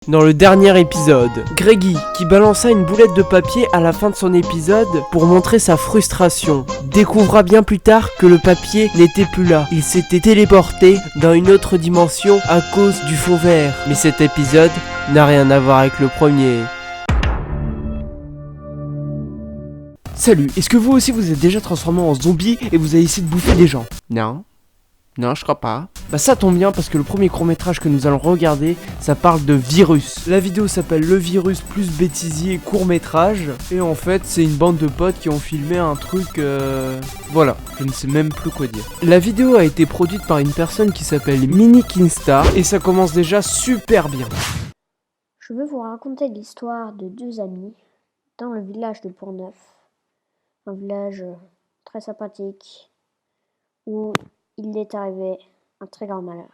Dans le dernier épisode, Greggy, qui balança une boulette de papier à la fin de son épisode pour montrer sa frustration, découvra bien plus tard que le papier n'était plus là. Il s'était téléporté dans une autre dimension à cause du fond vert. Mais cet épisode n'a rien à voir avec le premier. Salut, est-ce que vous aussi vous êtes déjà transformé en zombie et vous avez essayé de bouffer des gens? Non, je crois pas. Bah ça tombe bien parce que le premier court-métrage que nous allons regarder, ça parle de virus. La vidéo s'appelle Le virus plus bêtisier court-métrage. Et en fait, c'est une bande de potes qui ont filmé un truc... Voilà, je ne sais même plus quoi dire. La vidéo a été produite par une personne qui s'appelle Mini Kinstar. Et ça commence déjà super bien. Je veux vous raconter l'histoire de deux amis dans le village de Pont-Neuf. Un village très sympathique où il est arrivé un très grand malheur.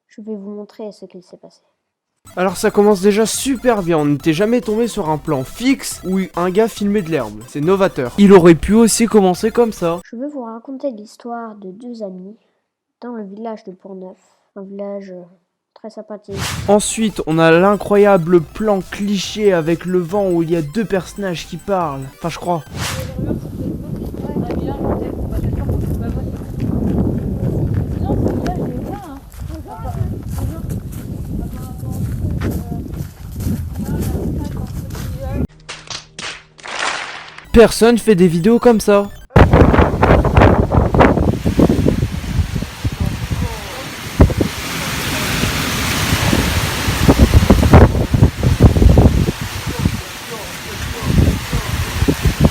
Je vais vous montrer ce qu'il s'est passé. Alors ça commence déjà super bien, on n'était jamais tombé sur un plan fixe où un gars filmait de l'herbe, c'est novateur. Il aurait pu aussi commencer comme ça. Je veux vous raconter l'histoire de deux amis dans le village de Pont-Neuf. Un village très sympathique. Ensuite, on a l'incroyable plan cliché avec le vent où il y a deux personnages qui parlent. Enfin, je crois. Personne fait des vidéos comme ça.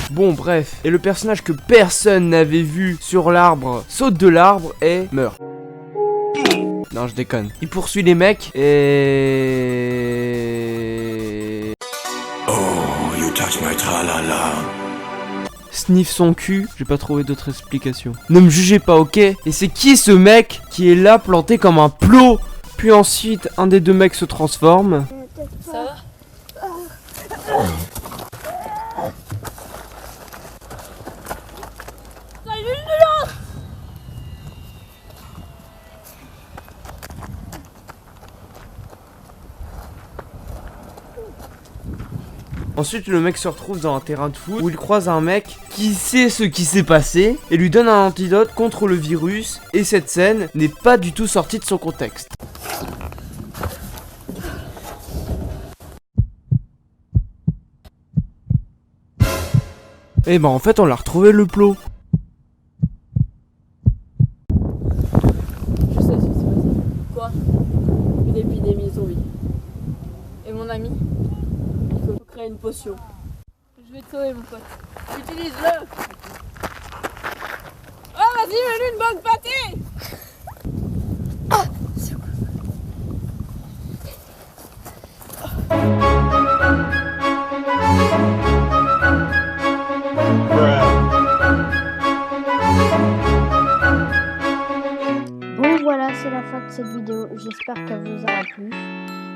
Bon bref, et le personnage que personne n'avait vu sur l'arbre saute de l'arbre et meurt. Non, je déconne. Il poursuit les mecs et... Oh, you touch my tra-la-la. Sniff son cul, j'ai pas trouvé d'autre explication. Ne me jugez pas, ok? Et c'est qui ce mec qui est là planté comme un plot? Puis ensuite, un des deux mecs se transforme. Ça va? Ensuite, le mec se retrouve dans un terrain de foot où il croise un mec qui sait ce qui s'est passé et lui donne un antidote contre le virus. Et cette scène n'est pas du tout sortie de son contexte. Et ben en fait, on l'a retrouvé le plot. Je sais ce qui s'est passé. Quoi? Une épidémie zombie. Et mon ami, il faut créer une potion. Je vais te sauver, mon pote. Utilise-le! Oh, vas-y, mets-lui une bonne pâtée! Bon voilà, c'est la fin de cette vidéo. J'espère qu'elle vous aura plu.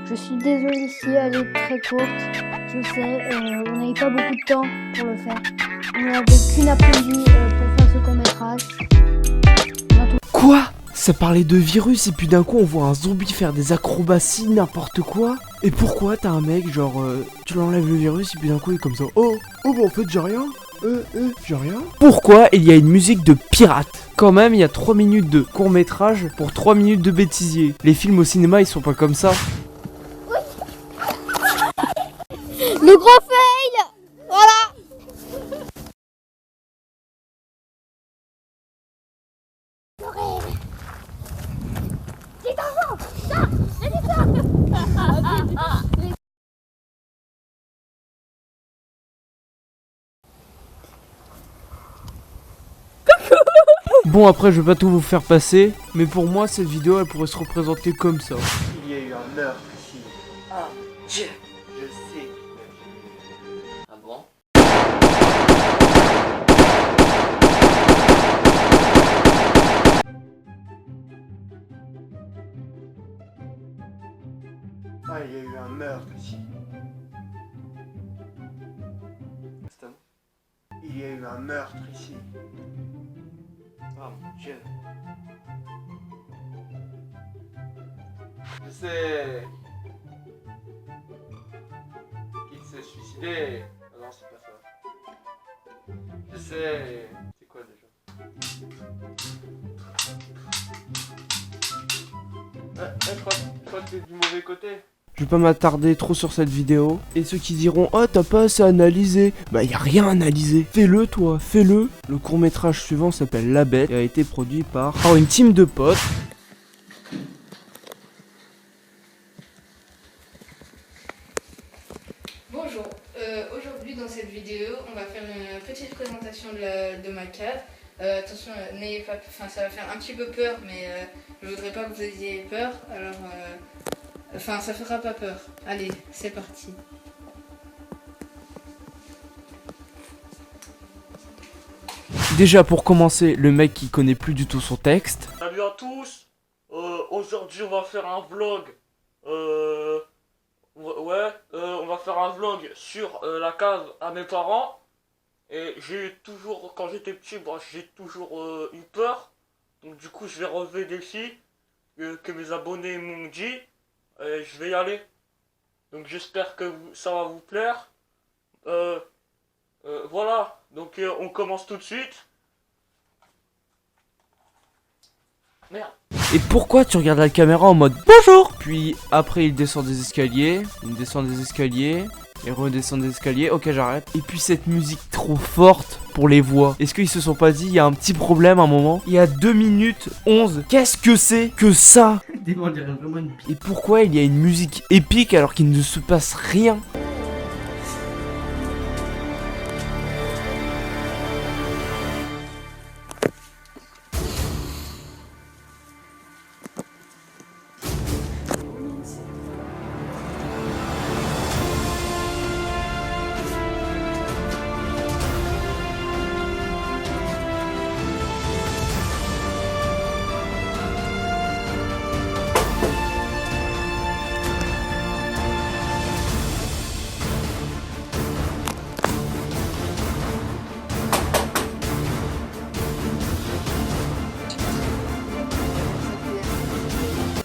Je suis désolée si elle est très courte. Je sais, on n'avait pas beaucoup de temps pour le faire. On n'avait qu'une après-midi pour faire ce court-métrage. Quoi? Ça parlait de virus et puis d'un coup on voit un zombie faire des acrobaties, n'importe quoi. Et pourquoi t'as un mec genre tu l'enlèves le virus et puis d'un coup il est comme ça. Oh bah en fait j'ai rien. J'ai rien. Pourquoi il y a une musique de pirate? Quand même il y a 3 minutes de court métrage pour 3 minutes de bêtisier. Les films au cinéma ils sont pas comme ça. Le gros fail! Voilà! Bon après je vais pas tout vous faire passer, mais pour moi cette vidéo elle pourrait se représenter comme ça. Il y a eu un meurtre ici. Ah, Dieu! Je sais. Ah bon? Ah il y a eu un meurtre ici. Il y a eu un meurtre ici. Oh mon Dieu. Je sais. suicider. Ah non, c'est pas ça. Je sais. C'est quoi déjà? Je crois que t'es du mauvais côté. Je vais pas m'attarder trop sur cette vidéo. Et ceux qui diront oh t'as pas assez analysé, bah y a rien à analyser. Fais-le toi, fais-le. Le court-métrage suivant s'appelle La Bête et a été produit par une team de potes. Bonjour, aujourd'hui dans cette vidéo on va faire une petite présentation de ma cave. Attention, n'ayez pas, ça va faire un petit peu peur, mais je voudrais pas que vous ayez peur, alors ça fera pas peur. Allez, c'est parti. Déjà pour commencer, le mec qui connaît plus du tout son texte. Salut à tous, aujourd'hui on va faire un vlog, on va faire un vlog sur la cave à mes parents. Et quand j'étais petit, j'ai toujours eu peur. Donc du coup je vais relever des défis que mes abonnés m'ont dit. Et je vais y aller. Donc j'espère que ça va vous plaire. Voilà, donc on commence tout de suite. Merde. Et pourquoi tu regardes la caméra en mode bonjour? Puis après il descend des escaliers, et redescend des escaliers, ok j'arrête. Et puis cette musique trop forte pour les voix. Est-ce qu'ils se sont pas dit il y a un petit problème à un moment? Il y a 2 minutes 11, qu'est-ce que c'est que ça? Et pourquoi il y a une musique épique alors qu'il ne se passe rien?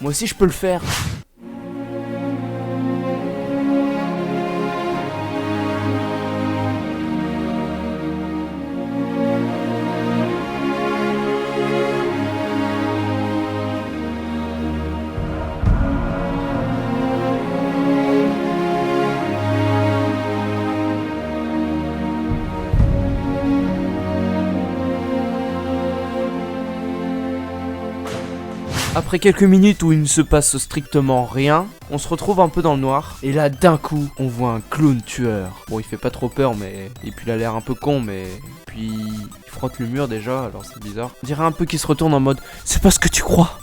Moi aussi je peux le faire. Après quelques minutes où il ne se passe strictement rien, on se retrouve un peu dans le noir. Et là d'un coup, on voit un clown tueur. Bon, il fait pas trop peur, mais... Et puis il a l'air un peu con, mais... Puis il frotte le mur déjà, alors c'est bizarre. On dirait un peu qu'il se retourne en mode « C'est pas ce que tu crois !»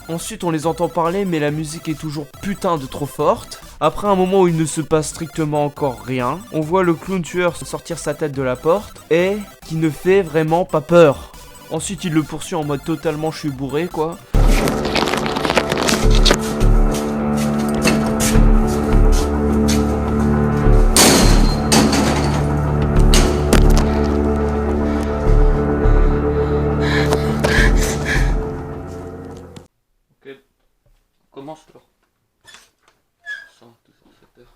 Ensuite on les entend parler, mais la musique est toujours putain de trop forte. Après un moment où il ne se passe strictement encore rien, on voit le clown tueur sortir sa tête de la porte, et qui ne fait vraiment pas peur. Ensuite il le poursuit en mode totalement je suis bourré quoi. Ok, commence là. Ça, toujours fait peur.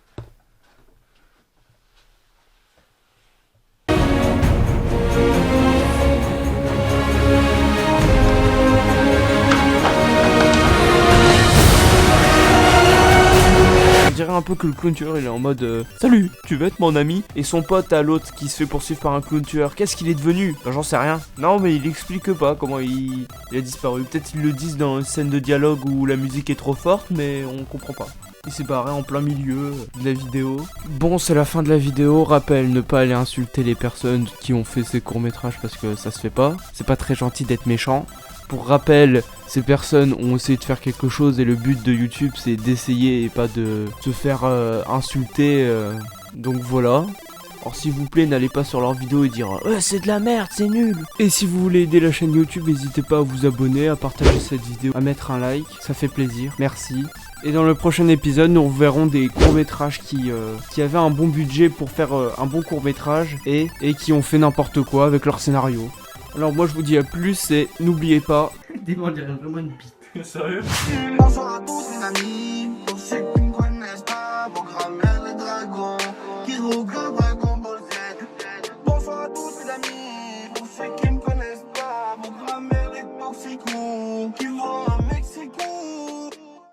On dirait un peu que le clown tueur il est en mode salut, tu veux être mon ami? Et son pote à l'autre qui se fait poursuivre par un clown tueur, qu'est-ce qu'il est devenu? Bah j'en sais rien. Non mais il explique pas comment il a disparu. Peut-être ils le disent dans une scène de dialogue où la musique est trop forte mais on comprend pas. Il s'est barré en plein milieu de la vidéo. Bon c'est la fin de la vidéo, rappel ne pas aller insulter les personnes qui ont fait ces courts-métrages parce que ça se fait pas. C'est pas très gentil d'être méchant. Pour rappel, ces personnes ont essayé de faire quelque chose et le but de YouTube c'est d'essayer et pas de se faire insulter. Donc voilà. Alors s'il vous plaît, n'allez pas sur leurs vidéos et dire c'est de la merde, c'est nul. Et si vous voulez aider la chaîne YouTube, n'hésitez pas à vous abonner, à partager cette vidéo, à mettre un like, ça fait plaisir, merci. Et dans le prochain épisode, nous verrons des courts-métrages qui avaient un bon budget pour faire un bon court-métrage et qui ont fait n'importe quoi avec leur scénario. Alors moi je vous dis à plus et n'oubliez pas... On dirait vraiment une bite. Sérieux? Bonsoir à tous mes amis, pour ceux qui ne connaissent pas, vos grammaires les dragons, qui like home.